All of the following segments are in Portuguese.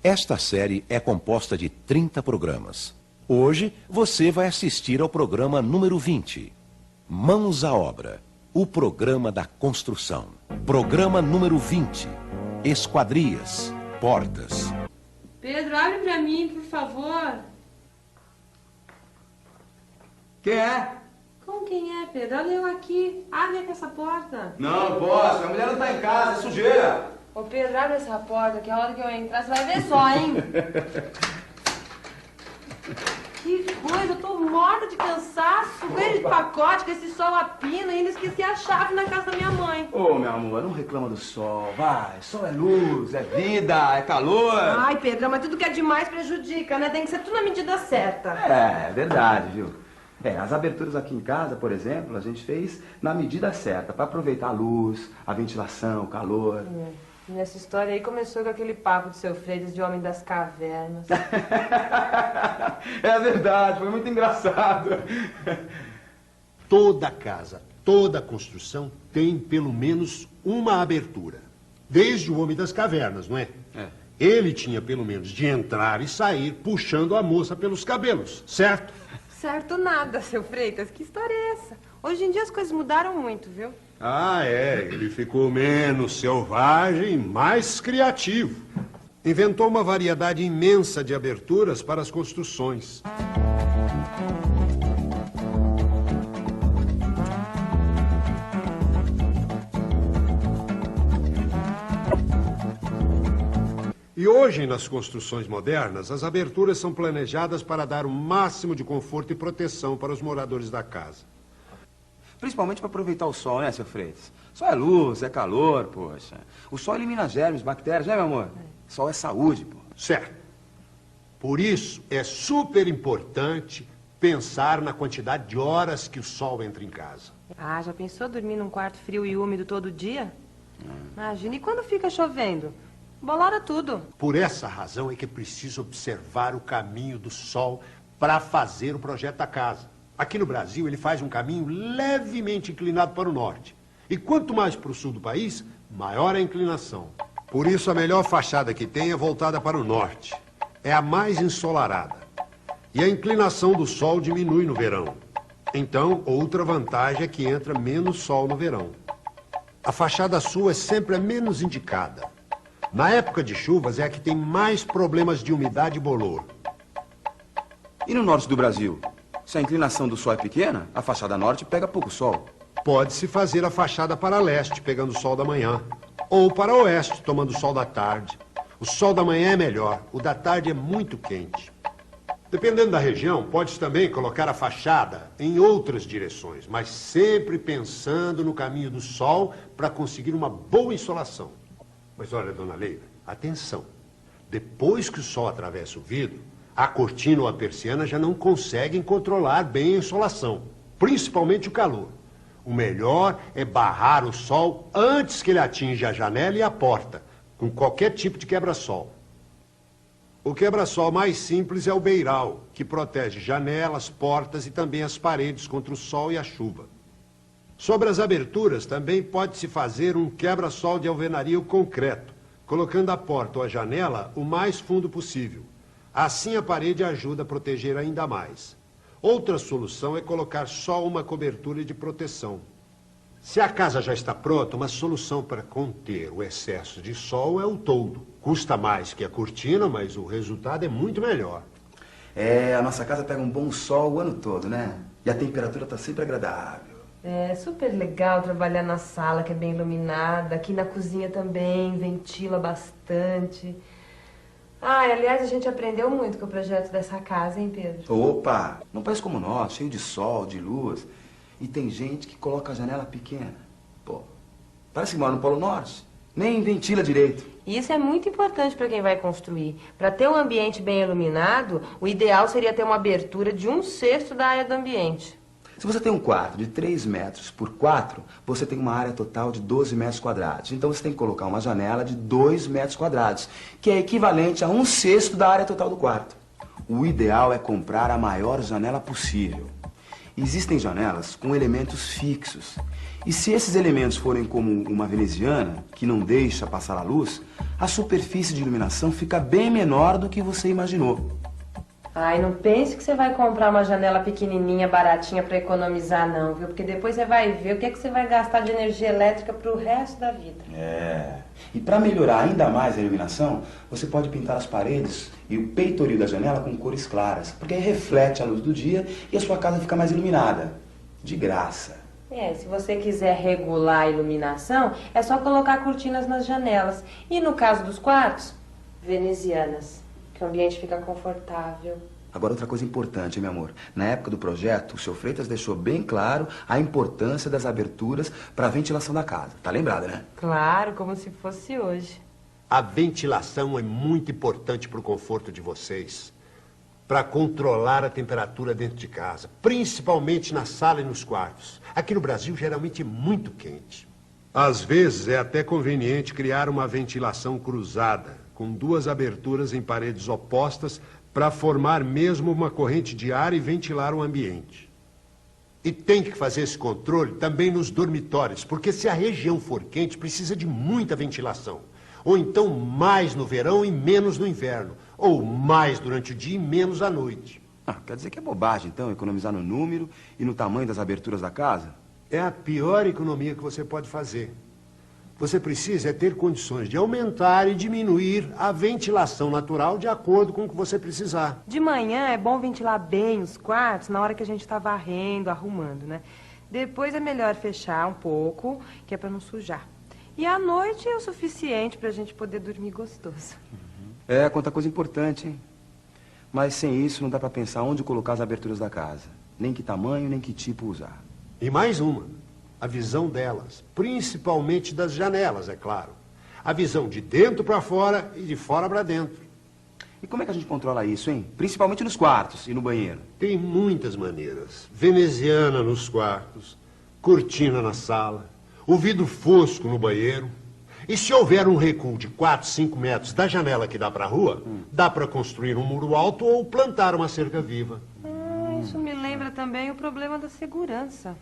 Esta série é composta de 30 programas. Hoje você vai assistir ao programa número 20. Mãos à obra, o programa da construção. Programa número 20. Esquadrias, portas. Pedro, abre pra mim, por favor. Quem é? Como quem é, Pedro? Olha eu aqui. Abre aqui essa porta. Não, não posso. A mulher não tá em casa, é sujeira. Ô, Pedro, abre essa porta, que a hora que eu entrar, você vai ver só, hein? Que coisa, eu tô morta de cansaço. Veio de pacote, com esse sol a pino, e ainda esqueci a chave na casa da minha mãe. Ô, meu amor, não reclama do sol. Vai, sol é luz, é vida, é calor. Ai, Pedro, mas tudo que é demais prejudica, né? Tem que ser tudo na medida certa. É verdade, viu? As aberturas aqui em casa, por exemplo, a gente fez na medida certa, pra aproveitar a luz, a ventilação, o calor. Nessa história aí começou com aquele papo de seu Freitas de homem das cavernas. É verdade, foi muito engraçado. Toda casa, toda construção tem pelo menos uma abertura. Desde o homem das cavernas, não é? Ele tinha pelo menos de entrar e sair puxando a moça pelos cabelos, certo? Certo nada, seu Freitas. Que história é essa? Hoje em dia as coisas mudaram muito, viu? Ah, ele ficou menos selvagem, mais criativo. Inventou uma variedade imensa de aberturas para as construções. E hoje, nas construções modernas, as aberturas são planejadas para dar o máximo de conforto e proteção para os moradores da casa. Principalmente para aproveitar o sol, né, seu Freitas? Sol é luz, é calor, poxa. O sol elimina germes, bactérias, né, meu amor? Sol é saúde, pô. Certo. Por isso, é super importante pensar na quantidade de horas que o sol entra em casa. Ah, já pensou dormir num quarto frio e úmido todo dia? Imagina, e quando fica chovendo? Bolora tudo. Por essa razão é que é preciso observar o caminho do sol para fazer o projeto da casa. Aqui no Brasil, ele faz um caminho levemente inclinado para o norte. E quanto mais para o sul do país, maior a inclinação. Por isso, a melhor fachada que tem é voltada para o norte. É a mais ensolarada. E a inclinação do sol diminui no verão. Então, outra vantagem é que entra menos sol no verão. A fachada sul é sempre a menos indicada. Na época de chuvas é a que tem mais problemas de umidade e bolor. E no norte do Brasil? Se a inclinação do sol é pequena, a fachada norte pega pouco sol. Pode-se fazer a fachada para leste, pegando o sol da manhã. Ou para oeste, tomando o sol da tarde. O sol da manhã é melhor, o da tarde é muito quente. Dependendo da região, pode-se também colocar a fachada em outras direções, mas sempre pensando no caminho do sol para conseguir uma boa insolação. Mas olha, dona Leila, atenção. Depois que o sol atravessa o vidro, a cortina ou a persiana já não conseguem controlar bem a insolação, principalmente o calor. O melhor é barrar o sol antes que ele atinja a janela e a porta, com qualquer tipo de quebra-sol. O quebra-sol mais simples é o beiral, que protege janelas, portas e também as paredes contra o sol e a chuva. Sobre as aberturas, também pode-se fazer um quebra-sol de alvenaria ou concreto, colocando a porta ou a janela o mais fundo possível. Assim a parede ajuda a proteger ainda mais. Outra solução é colocar só uma cobertura de proteção. Se a casa já está pronta, uma solução para conter o excesso de sol é o toldo. Custa mais que a cortina, mas o resultado é muito melhor. A nossa casa pega um bom sol o ano todo, né? E a temperatura está sempre agradável. É super legal trabalhar na sala, que é bem iluminada. Aqui na cozinha também, ventila bastante. Aliás, a gente aprendeu muito com o projeto dessa casa, hein, Pedro? Opa! Não parece como nós, cheio de sol, de luz. E tem gente que coloca a janela pequena. Pô, parece que mora no Polo Norte. Nem ventila direito. Isso é muito importante para quem vai construir. Para ter um ambiente bem iluminado, o ideal seria ter uma abertura de 1/6 da área do ambiente. Se você tem um quarto de 3 metros por 4, você tem uma área total de 12 metros quadrados. Então você tem que colocar uma janela de 2 metros quadrados, que é equivalente a 1/6 da área total do quarto. O ideal é comprar a maior janela possível. Existem janelas com elementos fixos. E se esses elementos forem como uma veneziana, que não deixa passar a luz, a superfície de iluminação fica bem menor do que você imaginou. Ai, não pense que você vai comprar uma janela pequenininha, baratinha pra economizar não, viu? Porque depois você vai ver o que é que você vai gastar de energia elétrica pro resto da vida. E para melhorar ainda mais a iluminação, você pode pintar as paredes e o peitoril da janela com cores claras, porque aí reflete a luz do dia e a sua casa fica mais iluminada. De graça. Se você quiser regular a iluminação, é só colocar cortinas nas janelas. E no caso dos quartos, venezianas, que o ambiente fica confortável. Agora, outra coisa importante, meu amor. Na época do projeto, o seu Freitas deixou bem claro a importância das aberturas para a ventilação da casa. Tá lembrada, né? Claro, como se fosse hoje. A ventilação é muito importante para o conforto de vocês, para controlar a temperatura dentro de casa, principalmente na sala e nos quartos. Aqui no Brasil, geralmente é muito quente. Às vezes, é até conveniente criar uma ventilação cruzada, com 2 aberturas em paredes opostas, para formar mesmo uma corrente de ar e ventilar o ambiente. E tem que fazer esse controle também nos dormitórios, porque se a região for quente, precisa de muita ventilação. Ou então mais no verão e menos no inverno. Ou mais durante o dia e menos à noite. Quer dizer que é bobagem, então, economizar no número e no tamanho das aberturas da casa? É a pior economia que você pode fazer. Você precisa ter condições de aumentar e diminuir a ventilação natural de acordo com o que você precisar. De manhã é bom ventilar bem os quartos na hora que a gente tá varrendo, arrumando, né? Depois é melhor fechar um pouco, que é pra não sujar. E à noite é o suficiente pra gente poder dormir gostoso. Quanta coisa importante, hein? Mas sem isso não dá pra pensar onde colocar as aberturas da casa. Nem que tamanho, nem que tipo usar. E mais uma, a visão delas, principalmente das janelas, é claro. A visão de dentro para fora e de fora para dentro. E como é que a gente controla isso, hein? Principalmente nos quartos e no banheiro. Tem muitas maneiras. Veneziana nos quartos, cortina na sala, o vidro fosco no banheiro. E se houver um recuo de 4, 5 metros da janela que dá para a rua, dá para construir um muro alto ou plantar uma cerca viva. Isso me lembra também o problema da segurança.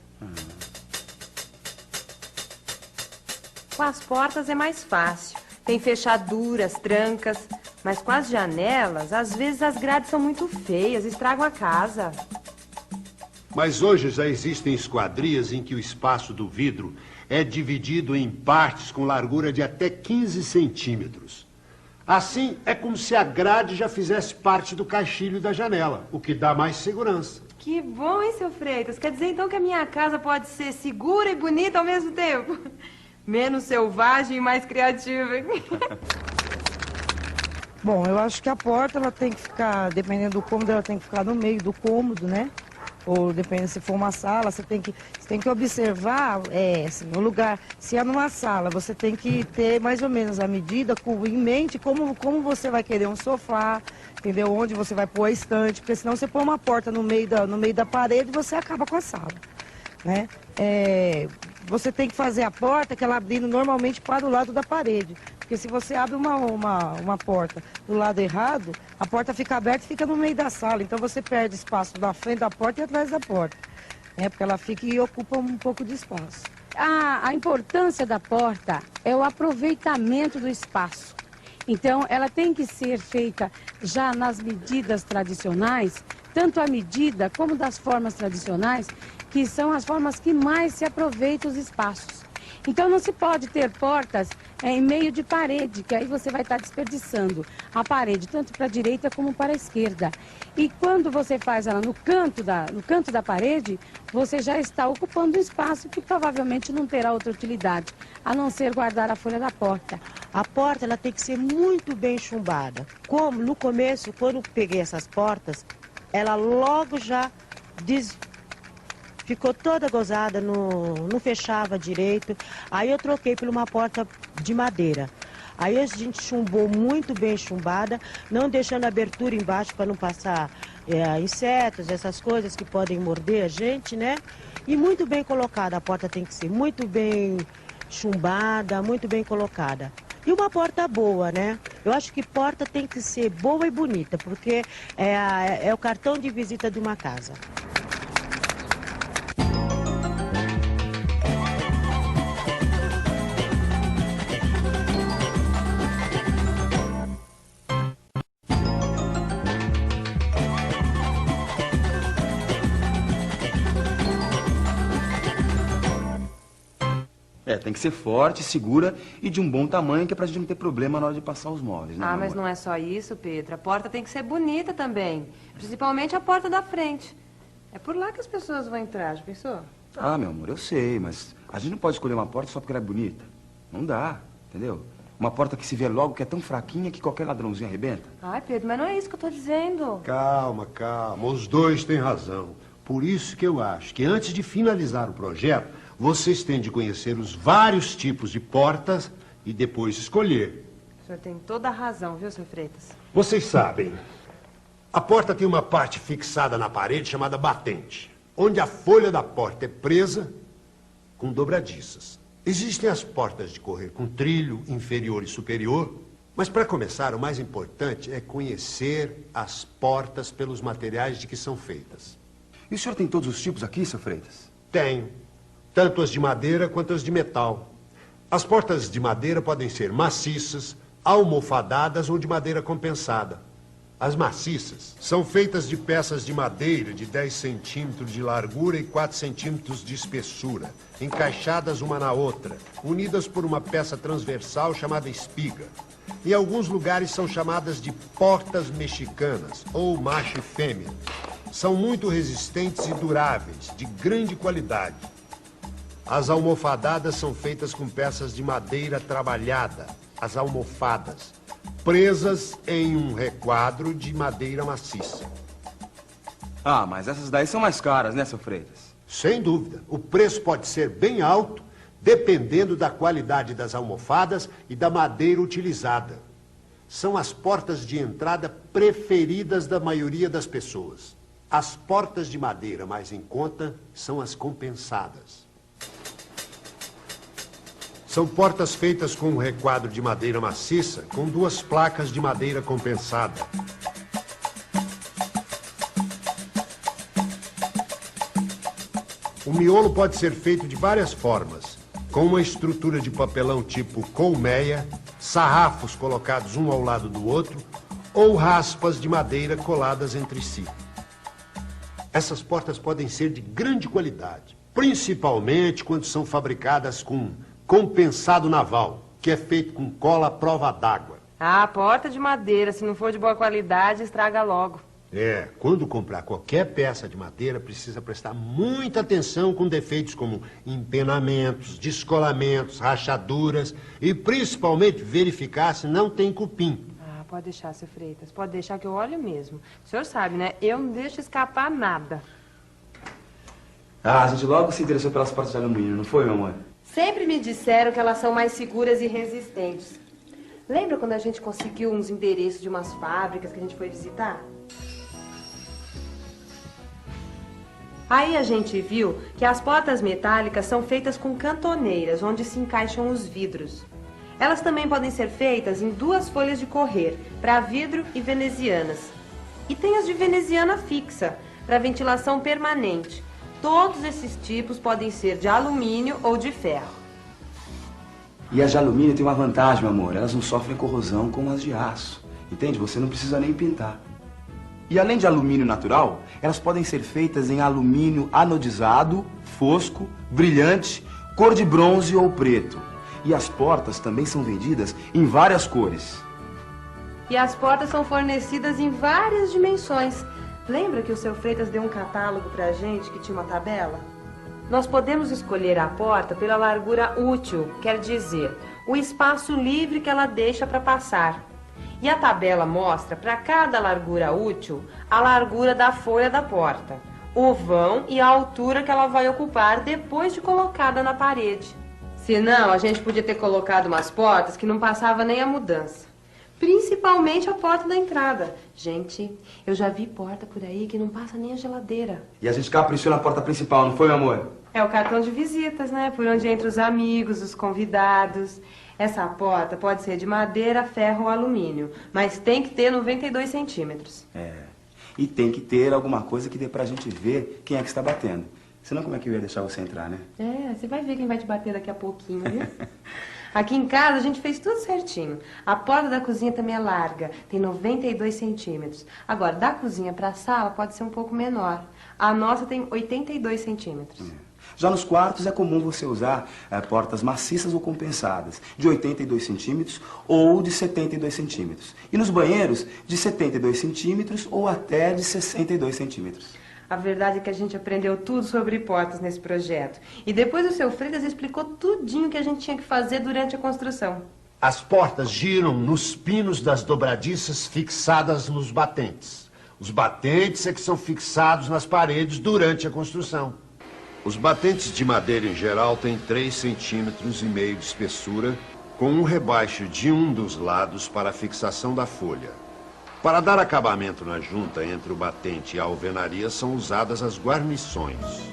Com as portas é mais fácil. Tem fechaduras, trancas. Mas com as janelas, às vezes as grades são muito feias, estragam a casa. Mas hoje já existem esquadrias em que o espaço do vidro é dividido em partes com largura de até 15 centímetros. Assim, é como se a grade já fizesse parte do caixilho da janela, o que dá mais segurança. Que bom, hein, seu Freitas? Quer dizer, então, que a minha casa pode ser segura e bonita ao mesmo tempo? Menos selvagem e mais criativa. Bom, eu acho que a porta, ela tem que ficar, dependendo do cômodo, ela tem que ficar no meio do cômodo, né? Ou dependendo se for uma sala, você tem que observar assim, o lugar. Se é numa sala, você tem que ter mais ou menos a medida em mente como você vai querer um sofá, entendeu? Onde você vai pôr a estante, porque senão você põe uma porta no meio da parede e você acaba com a sala, né? Você tem que fazer a porta que ela abrindo normalmente para o lado da parede. Porque se você abre uma porta do lado errado, a porta fica aberta e fica no meio da sala. Então você perde espaço na frente da porta e atrás da porta. Porque ela fica e ocupa um pouco de espaço. A importância da porta é o aproveitamento do espaço. Então, ela tem que ser feita já nas medidas tradicionais, tanto a medida como das formas tradicionais, que são as formas que mais se aproveitam os espaços. Então, não se pode ter portas em meio de parede, que aí você vai estar desperdiçando a parede, tanto para a direita como para a esquerda. E quando você faz ela no canto da parede, você já está ocupando um espaço que provavelmente não terá outra utilidade, a não ser guardar a folha da porta. A porta ela tem que ser muito bem chumbada. Como no começo, quando eu peguei essas portas, ela logo já ficou toda gozada, não fechava direito. Aí eu troquei por uma porta de madeira. Aí a gente chumbou muito bem chumbada, não deixando abertura embaixo para não passar insetos, essas coisas que podem morder a gente, né? E muito bem colocada, a porta tem que ser muito bem chumbada, muito bem colocada. E uma porta boa, né? Eu acho que porta tem que ser boa e bonita, porque é o cartão de visita de uma casa. Tem que ser forte, segura e de um bom tamanho, que é pra gente não ter problema na hora de passar os móveis, né, Ah, meu mas amor? não é só isso, Pedro. A porta tem que ser bonita também. Principalmente a porta da frente. É por lá que as pessoas vão entrar, já pensou? Ah, meu amor, eu sei, mas a gente não pode escolher uma porta só porque ela é bonita. Não dá, entendeu? Uma porta que se vê logo que é tão fraquinha que qualquer ladrãozinho arrebenta. Ai, Pedro, mas não é isso que eu tô dizendo. Calma, calma. Os dois têm razão. Por isso que eu acho que antes de finalizar o projeto, vocês têm de conhecer os vários tipos de portas e depois escolher. O senhor tem toda a razão, viu, senhor Freitas? Vocês sabem, a porta tem uma parte fixada na parede chamada batente, onde a folha da porta é presa com dobradiças. Existem as portas de correr com trilho inferior e superior, mas para começar, o mais importante é conhecer as portas pelos materiais de que são feitas. E o senhor tem todos os tipos aqui, seu Freitas? Tenho, tanto as de madeira quanto as de metal. As portas de madeira podem ser maciças, almofadadas ou de madeira compensada. As maciças são feitas de peças de madeira de 10 centímetros de largura e 4 centímetros de espessura, encaixadas uma na outra, unidas por uma peça transversal chamada espiga. Em alguns lugares são chamadas de portas mexicanas, ou macho e fêmea. São muito resistentes e duráveis, de grande qualidade. As almofadadas são feitas com peças de madeira trabalhada, as almofadas, presas em um requadro de madeira maciça. Ah, mas essas daí são mais caras, né, seu Freitas? Sem dúvida, o preço pode ser bem alto, dependendo da qualidade das almofadas e da madeira utilizada. São as portas de entrada preferidas da maioria das pessoas. As portas de madeira mais em conta são as compensadas. São portas feitas com um requadro de madeira maciça, com 2 placas de madeira compensada. O miolo pode ser feito de várias formas, com uma estrutura de papelão tipo colmeia, sarrafos colocados um ao lado do outro, ou raspas de madeira coladas entre si. Essas portas podem ser de grande qualidade, principalmente quando são fabricadas com compensado naval, que é feito com cola à prova d'água. Ah, porta de madeira, se não for de boa qualidade, estraga logo. Quando comprar qualquer peça de madeira, precisa prestar muita atenção com defeitos como empenamentos, descolamentos, rachaduras e principalmente verificar se não tem cupim. Ah, pode deixar, seu Freitas, pode deixar que eu olho mesmo. O senhor sabe, né? Eu não deixo escapar nada. Ah, a gente logo se interessou pelas portas de alumínio, não foi, meu amor? Sempre me disseram que elas são mais seguras e resistentes. Lembra quando a gente conseguiu uns endereços de umas fábricas que a gente foi visitar? Aí a gente viu que as portas metálicas são feitas com cantoneiras, onde se encaixam os vidros. Elas também podem ser feitas em 2 folhas de correr, para vidro e venezianas. E tem as de veneziana fixa, para ventilação permanente. Todos esses tipos podem ser de alumínio ou de ferro. E as de alumínio tem uma vantagem, meu amor. Elas não sofrem corrosão como as de aço. Entende? Você não precisa nem pintar. E além de alumínio natural, elas podem ser feitas em alumínio anodizado, fosco, brilhante, cor de bronze ou preto. E as portas também são vendidas em várias cores. E as portas são fornecidas em várias dimensões. Lembra que o seu Freitas deu um catálogo pra gente que tinha uma tabela? Nós podemos escolher a porta pela largura útil, quer dizer, o espaço livre que ela deixa para passar. E a tabela mostra para cada largura útil a largura da folha da porta, o vão e a altura que ela vai ocupar depois de colocada na parede. Senão, a gente podia ter colocado umas portas que não passava nem a mudança. Principalmente a porta da entrada. Gente, eu já vi porta por aí que não passa nem a geladeira. E a gente caprichou na porta principal, não foi, meu amor? É o cartão de visitas, né? Por onde entram os amigos, os convidados. Essa porta pode ser de madeira, ferro ou alumínio, mas tem que ter 92 centímetros. E tem que ter alguma coisa que dê pra gente ver quem é que está batendo. Senão como é que eu ia deixar você entrar, né? Você vai ver quem vai te bater daqui a pouquinho, viu? Aqui em casa a gente fez tudo certinho. A porta da cozinha também é larga, tem 92 centímetros. Agora, da cozinha para a sala pode ser um pouco menor. A nossa tem 82 centímetros. Já nos quartos é comum você usar portas maciças ou compensadas, de 82 centímetros ou de 72 centímetros. E nos banheiros, de 72 centímetros ou até de 62 centímetros. A verdade é que a gente aprendeu tudo sobre portas nesse projeto. E depois o seu Freitas explicou tudinho que a gente tinha que fazer durante a construção. As portas giram nos pinos das dobradiças fixadas nos batentes. Os batentes é que são fixados nas paredes durante a construção. Os batentes de madeira em geral têm 3,5 centímetros de espessura, com um rebaixo de um dos lados para a fixação da folha. Para dar acabamento na junta entre o batente e a alvenaria são usadas as guarnições.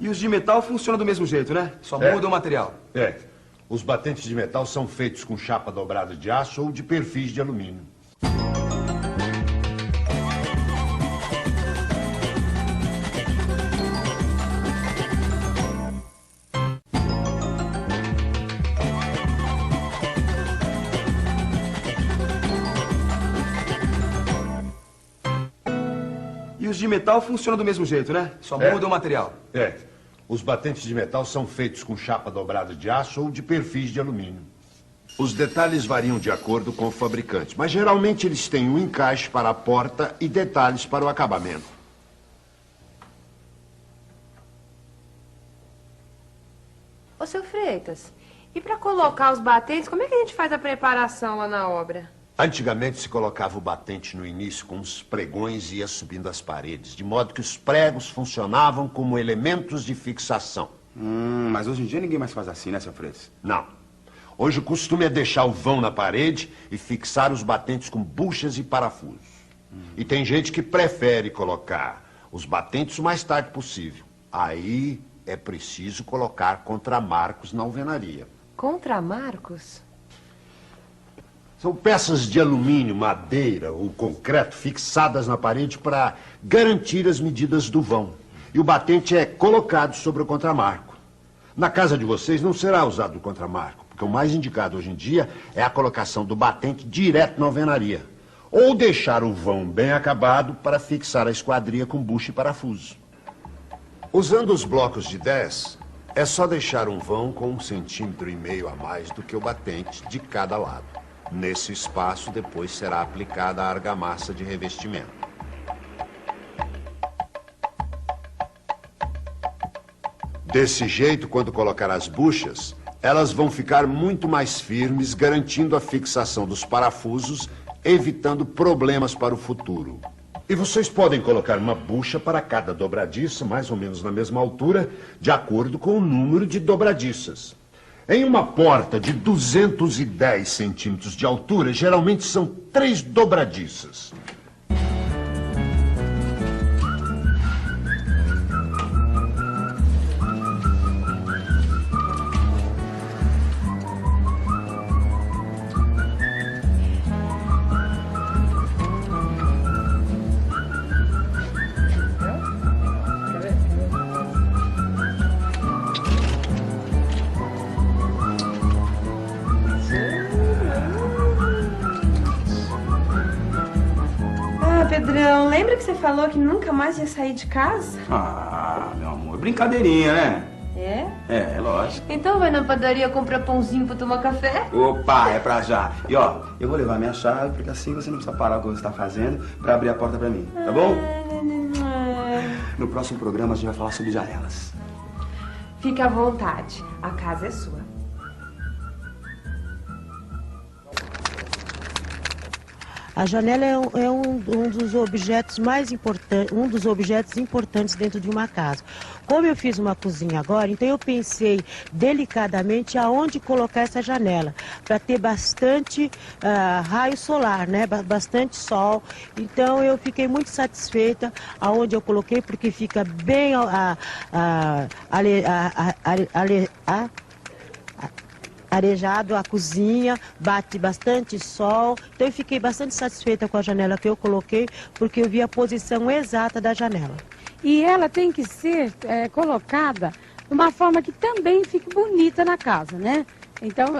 E os de metal funcionam do mesmo jeito, né? Só muda o material. Os batentes de metal são feitos com chapa dobrada de aço ou de perfis de alumínio. E os de metal funcionam do mesmo jeito, né? Só muda o material. Os batentes de metal são feitos com chapa dobrada de aço ou de perfis de alumínio. Os detalhes variam de acordo com o fabricante, mas geralmente eles têm um encaixe para a porta e detalhes para o acabamento. Ô, seu Freitas, e para colocar os batentes, como é que a gente faz a preparação lá na obra? Antigamente se colocava o batente no início com os pregões e ia subindo as paredes, de modo que os pregos funcionavam como elementos de fixação. Mas hoje em dia ninguém mais faz assim, né, seu Freitas? Não. Hoje o costume é deixar o vão na parede e fixar os batentes com buchas e parafusos. E tem gente que prefere colocar os batentes o mais tarde possível. Aí é preciso colocar contramarcos na alvenaria. Contramarcos? São peças de alumínio, madeira ou concreto fixadas na parede para garantir as medidas do vão. E o batente é colocado sobre o contramarco. Na casa de vocês não será usado o contramarco, porque o mais indicado hoje em dia é a colocação do batente direto na alvenaria. Ou deixar o vão bem acabado para fixar a esquadria com bucha e parafuso. Usando os blocos de 10, é só deixar um vão com 1,5 centímetros a mais do que o batente de cada lado. Nesse espaço, depois será aplicada a argamassa de revestimento. Desse jeito, quando colocar as buchas, elas vão ficar muito mais firmes, garantindo a fixação dos parafusos, evitando problemas para o futuro. E vocês podem colocar uma bucha para cada dobradiça, mais ou menos na mesma altura, de acordo com o número de dobradiças. Em uma porta de 210 centímetros de altura, geralmente são 3 dobradiças. Pedrão, lembra que você falou que nunca mais ia sair de casa? Ah, meu amor, brincadeirinha, né? É? É, lógico. Então vai na padaria comprar pãozinho pra tomar café? Opa, é pra já. E ó, eu vou levar minha chave, porque assim você não precisa parar o que você tá fazendo pra abrir a porta pra mim, tá bom? No próximo programa a gente vai falar sobre janelas. Fique à vontade, a casa é sua. A janela é um dos objetos mais importantes, um dos objetos importantes dentro de uma casa. Como eu fiz uma cozinha agora, então eu pensei delicadamente aonde colocar essa janela, para ter bastante raio solar, né? Bastante sol. Então eu fiquei muito satisfeita aonde eu coloquei, porque fica bem arejado a cozinha, bate bastante sol. Então eu fiquei bastante satisfeita com a janela que eu coloquei, porque eu vi a posição exata da janela. E ela tem que ser colocada de uma forma que também fique bonita na casa, né? Então,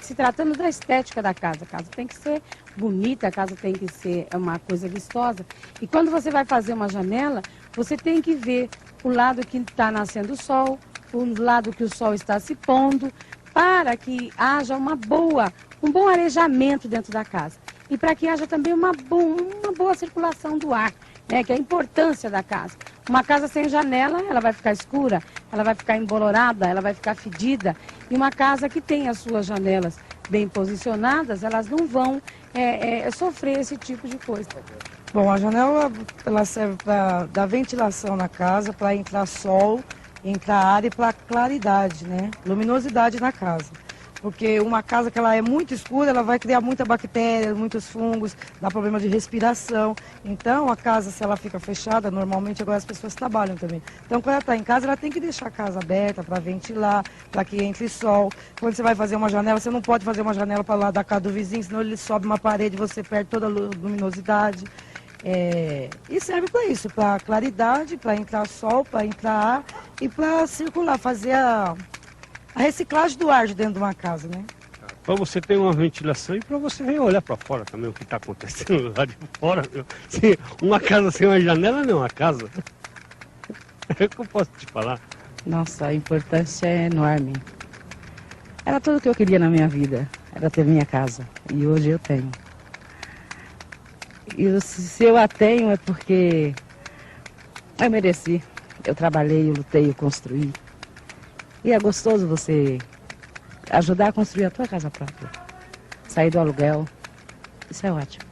se tratando da estética da casa, a casa tem que ser bonita, a casa tem que ser uma coisa vistosa. E quando você vai fazer uma janela, você tem que ver o lado que está nascendo o sol, o lado que o sol está se pondo, para que haja um bom arejamento dentro da casa. E para que haja também uma boa circulação do ar, né, que é a importância da casa. Uma casa sem janela, ela vai ficar escura, ela vai ficar embolorada, ela vai ficar fedida. E uma casa que tem as suas janelas bem posicionadas, elas não vão sofrer esse tipo de coisa. Bom, a janela ela serve para dar ventilação na casa, para entrar sol, entrar ar e para claridade, né? Luminosidade na casa. Porque uma casa que ela é muito escura, ela vai criar muita bactéria, muitos fungos, dá problema de respiração. Então, a casa, se ela fica fechada, normalmente agora as pessoas trabalham também. Então, quando ela está em casa, ela tem que deixar a casa aberta para ventilar, para que entre sol. Quando você vai fazer uma janela, você não pode fazer uma janela para lá da casa do vizinho, senão ele sobe uma parede e você perde toda a luminosidade. E serve para isso, para claridade, para entrar sol, para entrar ar e para circular, fazer a reciclagem do ar de dentro de uma casa, né? Para você ter uma ventilação e para você vir olhar para fora também o que está acontecendo lá de fora. Uma casa sem uma janela não é uma casa. É o que eu posso te falar. Nossa, a importância é enorme. Era tudo que eu queria na minha vida, era ter minha casa. E hoje eu tenho. E se eu a tenho é porque eu mereci. Eu trabalhei, eu lutei, eu construí. E é gostoso você ajudar a construir a tua casa própria. Sair do aluguel. Isso é ótimo.